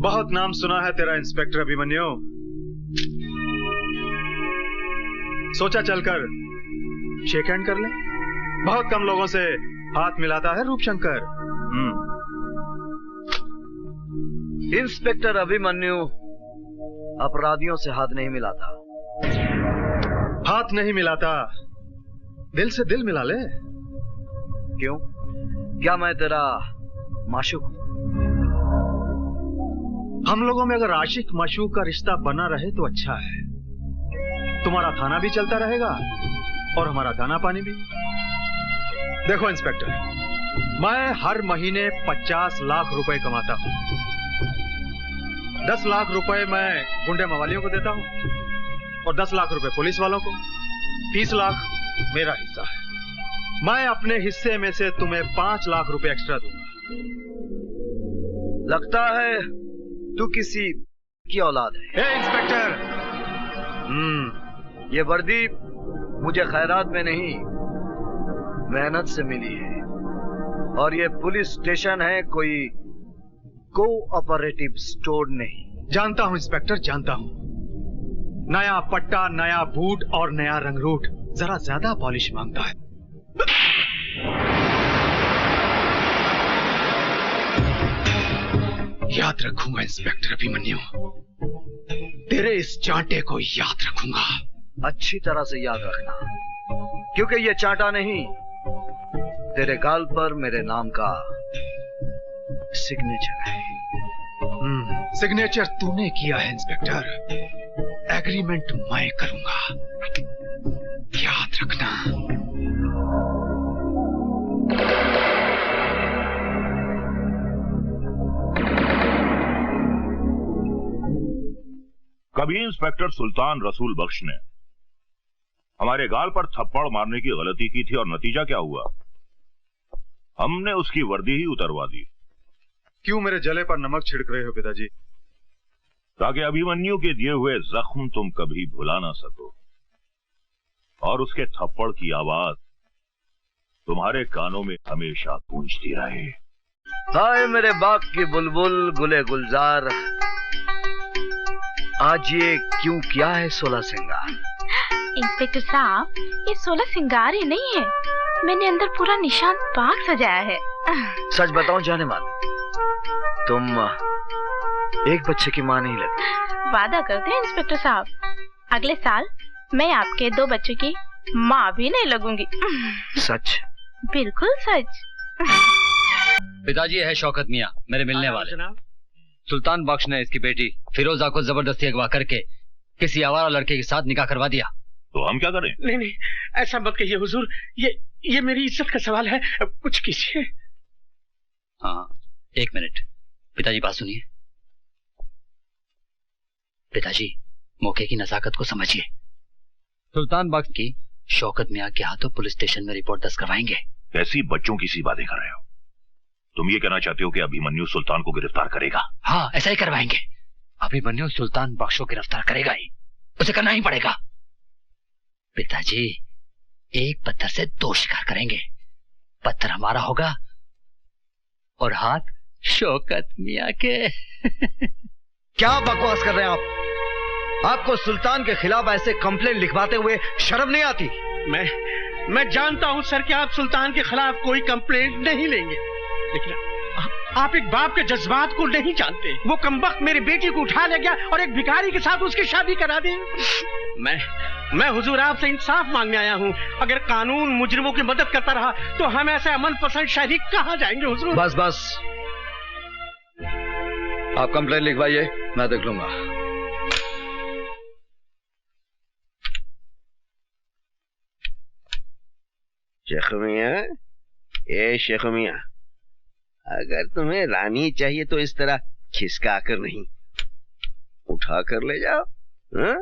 बहुत नाम सुना है तेरा इंस्पेक्टर अभिमन्यु। सोचा चलकर शेक हैंड कर ले। बहुत कम लोगों से हाथ मिलाता है रूपशंकर। इंस्पेक्टर अभिमन्यु अपराधियों से हाथ नहीं मिलाता। हाथ नहीं मिलाता, दिल से दिल मिला ले। क्यों? क्या मैं तेरा माशूक हूं? हम लोगों में अगर आशिक माशूक का रिश्ता बना रहे तो अच्छा है। तुम्हारा खाना भी चलता रहेगा और हमारा दाना पानी भी। देखो इंस्पेक्टर, मैं हर महीने 50 लाख रुपए कमाता हूं। 10 लाख रुपए मैं गुंडे मवालियों को देता हूं और 10 लाख रुपए पुलिस वालों को। 30 लाख मेरा हिस्सा है। मैं अपने हिस्से में से तुम्हें 5 लाख रुपए एक्स्ट्रा दूंगा। लगता है तू किसी की औलाद है। हे इंस्पेक्टर, ये वर्दी मुझे खैरात में नहीं, मेहनत से मिली है। और ये पुलिस स्टेशन है, कोई कोऑपरेटिव स्टोर नहीं। जानता हूं इंस्पेक्टर, जानता हूं। नया पट्टा, नया बूट और नया रंगरूट जरा ज्यादा पॉलिश मांगता है। याद रखूंगा इंस्पेक्टर अभिमन्यु, तेरे इस चांटे को याद रखूंगा। अच्छी तरह से याद रखना, क्योंकि ये चांटा नहीं, तेरे गाल पर मेरे नाम का सिग्नेचर है। सिग्नेचर तूने किया है इंस्पेक्टर, एग्रीमेंट मैं करूंगा, याद रखना। कभी इंस्पेक्टर सुल्तान रसूल बख्श ने हमारे गाल पर थप्पड़ मारने की गलती की थी और नतीजा क्या हुआ? हमने उसकी वर्दी ही उतरवा दी। क्यों मेरे जले पर नमक छिड़क रहे हो पिताजी? ताकि अभिमन्यु के दिए हुए जख्म तुम कभी भुला ना सको और उसके थप्पड़ की आवाज तुम्हारे कानों में हमेशा गूंजती रहे। हाय मेरे बाग की बुलबुल गुले गुलजार, आज ये क्यों किया है 16 सिंगार? इंस्पेक्टर साहब, ये 16 सिंगार ही नहीं है, मैंने अंदर पूरा निशान बाग सजाया है। सच बताऊं जाने मान, तुम एक बच्चे की मां नहीं लगती। वादा करते हैं इंस्पेक्टर साहब, अगले साल मैं आपके 2 बच्चों की माँ भी नहीं लगूंगी। सच? बिल्कुल सच। पिताजी है शौकत मियाँ, मेरे मिलने वाले। सुल्तान बख्श ने इसकी बेटी फिरोजा को जबरदस्ती अगवा करके किसी आवारा लड़के के साथ निकाह करवा दिया। तो हम क्या करें? नहीं नहीं, ऐसा मत कहिए हुजूर, ये मेरी इज्जत का सवाल है, कुछ कीजिए। हाँ, 1 मिनट पिताजी, बात सुनिए। पिताजी, मौके की नजाकत को समझिए। सुल्तान बख्श की शौकत मियाँ के हाथों पुलिस स्टेशन में रिपोर्ट दर्ज करवाएंगे। कैसी बच्चों की सी बातें कर रहे हो? तुम ये कहना चाहते हो कि अभिमन्यु सुल्तान को गिरफ्तार करेगा? हाँ, ऐसा ही करवाएंगे। अभिमन्यु सुल्तान बख्श को गिरफ्तार करेगा ही, उसे करना ही पड़ेगा। पिताजी, एक पत्थर से 2 शिकार करेंगे। पत्थर हमारा होगा और हाथ शौकत मियाँ के। क्या बकवास कर रहे हैं आप? आपको सुल्तान के खिलाफ ऐसे कंप्लेंट लिखवाते हुए शर्म नहीं आती? मैं जानता हूं सर कि आप सुल्तान के खिलाफ कोई कंप्लेंट नहीं लेंगे, लेकिन आप एक बाप के जज्बात को नहीं जानते। वो कमबख्त मेरी बेटी को उठा ले गया और एक भिखारी के साथ उसकी शादी करा दी। मैं हुजूर आपसे इंसाफ मांगने आया हूं। अगर कानून मुजरिमों की मदद करता रहा तो हम ऐसे अमन पसंद शहरी कहां जाएंगे हुजूर? बस बस, आप कंप्लेंट लिखवाइए, मैं देख लूंगा। शेख मियां, ए शेख मियां, अगर तुम्हें रानी चाहिए तो इस तरह खिसका कर नहीं, उठा कर ले जाओ। हा?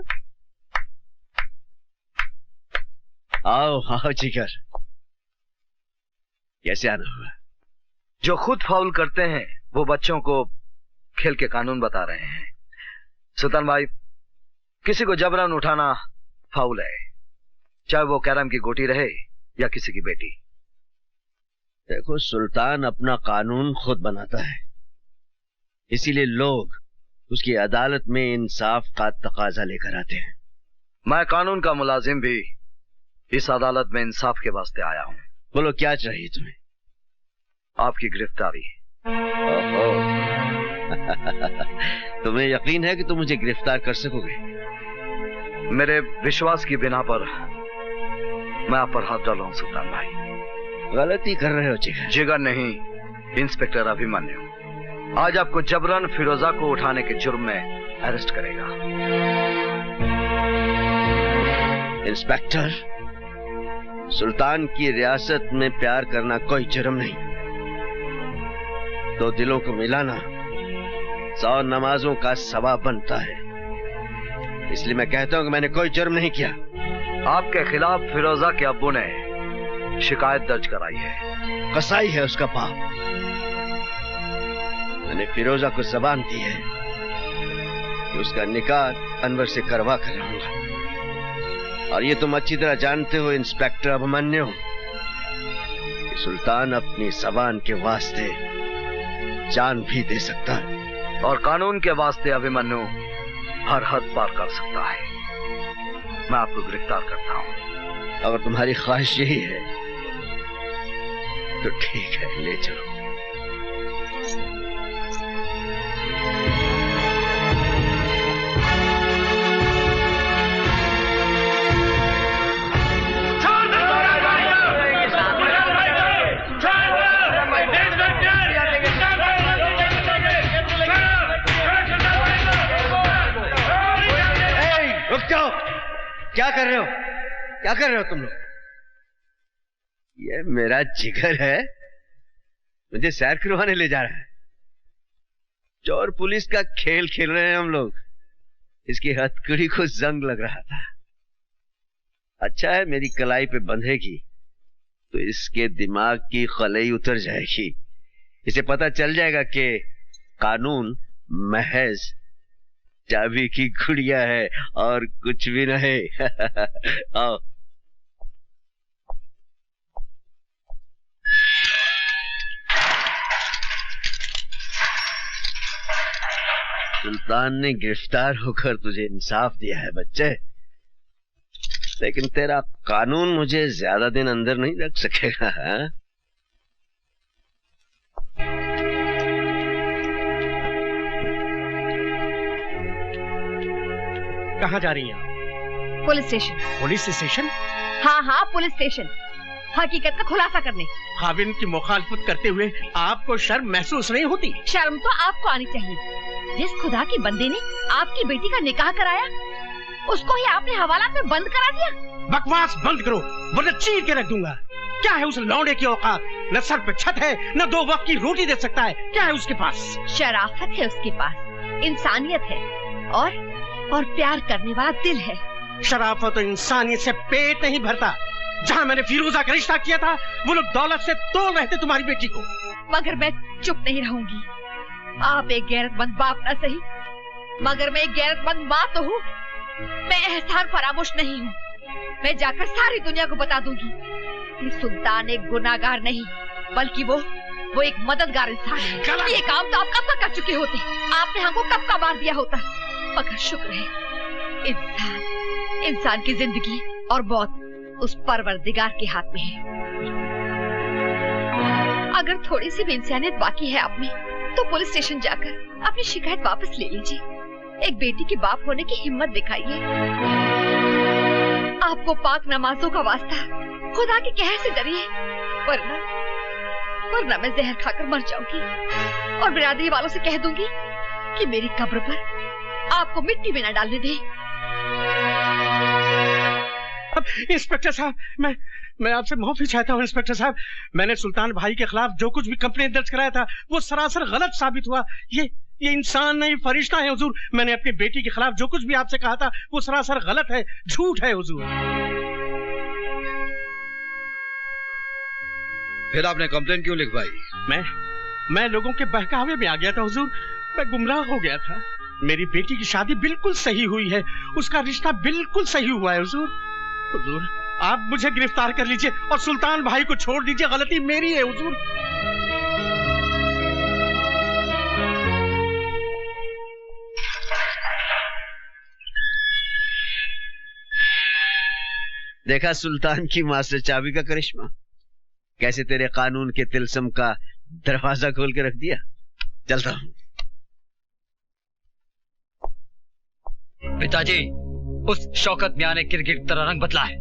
आओ आओ जिगर, कैसे आना हुआ? जो खुद फाउल करते हैं वो बच्चों को खेल के कानून बता रहे हैं। सुल्तान भाई, किसी को जबरन उठाना फाउल है, चाहे वो कैरम की गोटी रहे या किसी की बेटी। देखो, सुल्तान अपना कानून खुद बनाता है, इसीलिए लोग उसकी अदालत में इंसाफ का तकाजा लेकर आते हैं। मैं कानून का मुलाजिम भी इस अदालत में इंसाफ के वास्ते आया हूं। बोलो क्या चाहिए तुम्हें? आपकी गिरफ्तारी। तुम्हें यकीन है कि तुम मुझे गिरफ्तार कर सकोगे? मेरे विश्वास की बिना पर मैं आप पर हाथ डाला हूं सुल्तान भाई। गलती कर रहे हो जिगर। जिगर नहीं, इंस्पेक्टर अभिमन्यु आज आपको जबरन फिरोजा को उठाने के जुर्म में अरेस्ट करेगा। इंस्पेक्टर, सुल्तान की रियासत में प्यार करना कोई जुर्म नहीं। दो दिलों को मिलाना 100 नमाजों का सवाब बनता है। इसलिए मैं कहता हूं कि मैंने कोई जुर्म नहीं किया। आपके खिलाफ फिरोजा के अब्बू ने शिकायत दर्ज कराई है। कसाई है उसका बाप। मैंने फिरोजा को ज़बान दी है कि उसका निकाह अनवर से करवा कर रहूंगा। और ये तुम अच्छी तरह जानते हो इंस्पेक्टर अभिमन्यु कि सुल्तान अपनी ज़बान के वास्ते जान भी दे सकता है। और कानून के वास्ते अभिमन्यु हर हद पार कर सकता है। मैं आपको गिरफ्तार करता हूं। अगर तुम्हारी ख्वाहिश यही है तो ठीक है, ले चलो। क्या कर रहे हो? क्या कर रहे हो तुम लोग? ये मेरा जिगर है, मुझे सैर करवाने ले जा रहा है। चोर पुलिस का खेल खेल रहे हैं हम लोग। इसकी हथकड़ी को जंग लग रहा था। अच्छा है मेरी कलाई पे बंधेगी तो इसके दिमाग की खलई उतर जाएगी। इसे पता चल जाएगा कि कानून महज चाबी की गुड़िया है और कुछ भी नहीं। आओ। सुल्तान ने गिरफ्तार होकर तुझे इंसाफ दिया है बच्चे, लेकिन तेरा कानून मुझे ज्यादा दिन अंदर नहीं रख सकेगा। हाँ? कहाँ जा रही हैं? Police station. Police station? हाँ हाँ पुलिस स्टेशन, हकीकत का खुलासा करने। खाविन की मुखालफत करते हुए आपको शर्म महसूस नहीं होती? शर्म तो आपको आनी चाहिए। जिस खुदा की बंदे ने आपकी बेटी का निकाह कराया उसको ही आपने हवालात में बंद करा दिया। बकवास बंद करो वरना चीर के रख दूंगा। क्या है उस लौंडे की औकात? न सर पे छत है, न 2 वक्त की रोटी दे सकता है। क्या है उसके पास? शराफत है उसके पास, इंसानियत है और प्यार करने वाला दिल है। शराफत और इंसानियत से पेट नहीं भरता। जहाँ मैंने फिरोजा का रिश्ता किया था वो लोग दौलत से तोड़ रहे थे तुम्हारी बेटी को। मगर मैं चुप नहीं रहूंगी। आप एक गैरतमंद बाप न सही मगर मैं एक गैरतमंद माँ तो हूँ। मैं एहसान फरामोश नहीं हूँ। मैं जाकर सारी दुनिया को बता दूंगी कि सुल्तान एक गुनाहगार नहीं बल्कि वो एक मददगार इंसान है। ये काम तो आप कब तक कर चुके होते। आपने हमको कब का मार दिया होता। मगर शुक्र है इंसान की जिंदगी और मौत उस परवरदिगार के हाथ में है। अगर थोड़ी सी भी इंसानियत बाकी है आप में तो पुलिस स्टेशन जाकर अपनी शिकायत वापस ले लीजिए। एक बेटी के बाप होने की हिम्मत दिखाइए। आपको पाक नमाजों का वास्ता खुदा के कहर से डरिए, वरना मैं जहर खाकर मर जाऊंगी और बिरादरी वालों से कह दूंगी कि मेरी कब्र पर आपको मिट्टी में न डालने दें। इंस्पेक्टर साहब, मैं आपसे माफी चाहता हूँ। इंस्पेक्टर साहब, मैंने सुल्तान भाई के खिलाफ जो कुछ भी कंप्लेंट दर्ज कराया था वो सरासर गलत साबित हुआ। ये इंसान नहीं फरिश्ता है हुजूर। मैंने अपनी बेटी के खिलाफ जो कुछ भी आपसे कहा था वो सरासर गलत है, झूठ है हुजूर। फिर आपने कंप्लेंट क्यों लिखवाई? मैं लोगों के बहकावे में आ गया था हुजूर। मैं गुमराह हो गया था। मेरी बेटी की शादी बिल्कुल सही हुई है, उसका रिश्ता बिल्कुल सही हुआ है हुजूर। हुजूर आप मुझे गिरफ्तार कर लीजिए और सुल्तान भाई को छोड़ दीजिए। गलती मेरी है हुजूर। देखा सुल्तान की मास्टर चाबी का करिश्मा, कैसे तेरे कानून के तिलस्म का दरवाजा खोल के रख दिया। चलता हूं। पिताजी, उस शौकत मियां ने क्रिकेट की तरह रंग बदला है।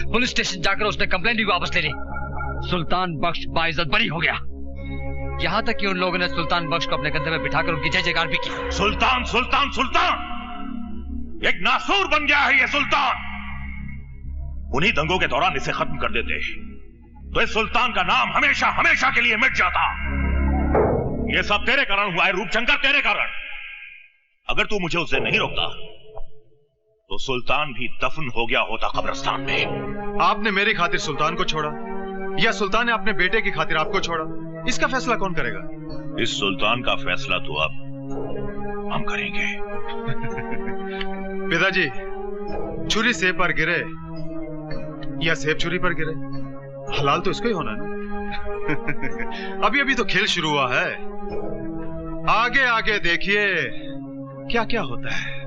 पुलिस स्टेशन जाकर उसने कंप्लेंट भी वापस ले ली। सुल्तान बख्श बाइज्जत बरी हो गया। यहाँ तक कि उन लोगों ने सुल्तान बख्श को अपने कंधे में बिठाकर उनकी जय जयकार भी की। सुल्तान सुल्तान सुल्तान, एक नासूर बन गया है ये सुल्तान। उन्हीं दंगों के दौरान इसे खत्म कर देते तो इस सुल्तान का नाम हमेशा हमेशा के लिए मिट जाता। ये सब तेरे कारण हुआ है रूपशंकर, तेरे कारण। अगर तू मुझे उसे नहीं रोकता तो सुल्तान भी दफन हो गया होता कब्रिस्तान में। आपने मेरी खातिर सुल्तान को छोड़ा या सुल्तान ने अपने बेटे की खातिर आपको छोड़ा, इसका फैसला कौन करेगा? इस सुल्तान का फैसला तो अब हम करेंगे। पिताजी, छुरी सेब पर गिरे या सेब छुरी पर गिरे, हलाल तो इसको ही होना है ना। अभी अभी तो खेल शुरू हुआ है, आगे आगे देखिए क्या क्या होता है।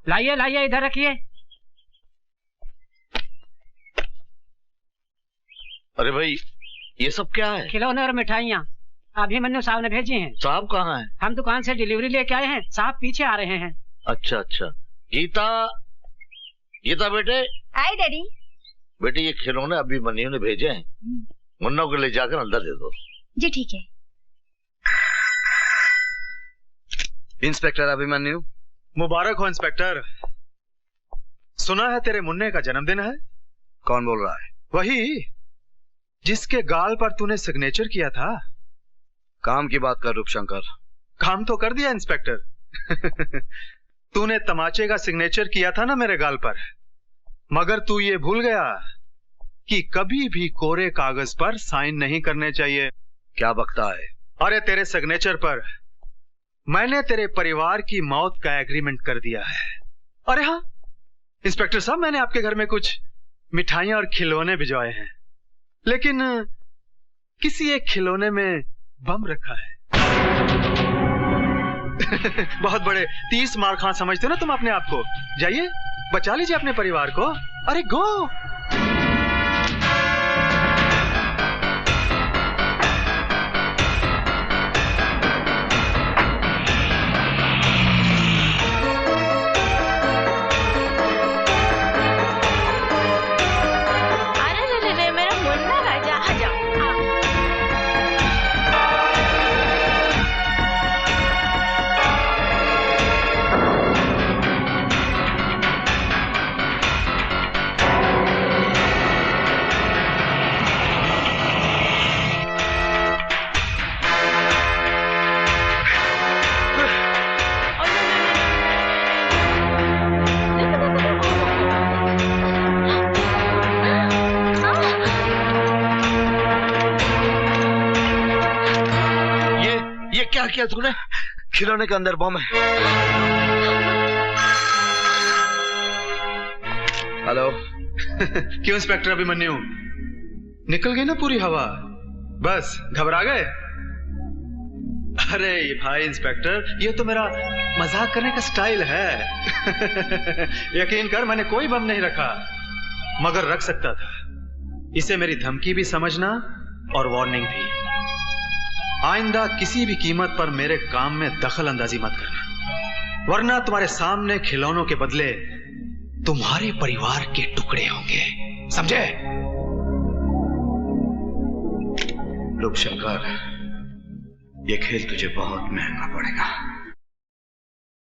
लाइए लाइए, इधर रखिए। अरे भाई, ये सब क्या है? खिलौने और मिठाइयाँ अभिमन्यु साहब ने भेजी हैं। साहब कहाँ हैं? हम दुकान से डिलीवरी लेके आए हैं, साहब पीछे आ रहे हैं। अच्छा अच्छा। गीता, गीता बेटे। हाय डैडी। बेटे, ये खिलौने अभिमन्यु ने भेजे हैं, मुन्ना को ले जाकर अंदर दे दो। जी ठीक है। इंस्पेक्टर अभिमन्यु। मुबारक हो इंस्पेक्टर। सुना है तेरे मुन्ने का जन्मदिन है। कौन बोल रहा है? वही जिसके गाल पर तूने सिग्नेचर किया था। काम की बात कर रूपशंकर। काम तो कर दिया इंस्पेक्टर। तूने तमाचे का सिग्नेचर किया था ना मेरे गाल पर, मगर तू ये भूल गया कि कभी भी कोरे कागज पर साइन नहीं करने चाहिए। क्या बकता है? अरे तेरे सिग्नेचर पर मैंने तेरे परिवार की मौत का एग्रीमेंट कर दिया है। अरे हाँ इंस्पेक्टर साहब, मैंने आपके घर में कुछ मिठाइयां और खिलौने भिजवाए हैं, लेकिन किसी एक खिलौने में बम रखा है। बहुत बड़े 30 मार खां समझते हो ना तुम अपने आप को। जाइए बचा लीजिए अपने परिवार को। अरे गो। क्या किया तूने? खिलौने के अंदर बम है। हेलो। क्यों इंस्पेक्टर अभिमन्यु, निकल गई ना पूरी हवा? बस घबरा गए? अरे भाई इंस्पेक्टर, ये तो मेरा मजाक करने का स्टाइल है। यकीन कर, मैंने कोई बम नहीं रखा, मगर रख सकता था। इसे मेरी धमकी भी समझना और वार्निंग भी। आइंदा किसी भी कीमत पर मेरे काम में दखल अंदाजी मत करना, वरना तुम्हारे सामने खिलौनों के बदले तुम्हारे परिवार के टुकड़े होंगे, समझे? रूपशंकर, ये खेल तुझे बहुत महंगा पड़ेगा।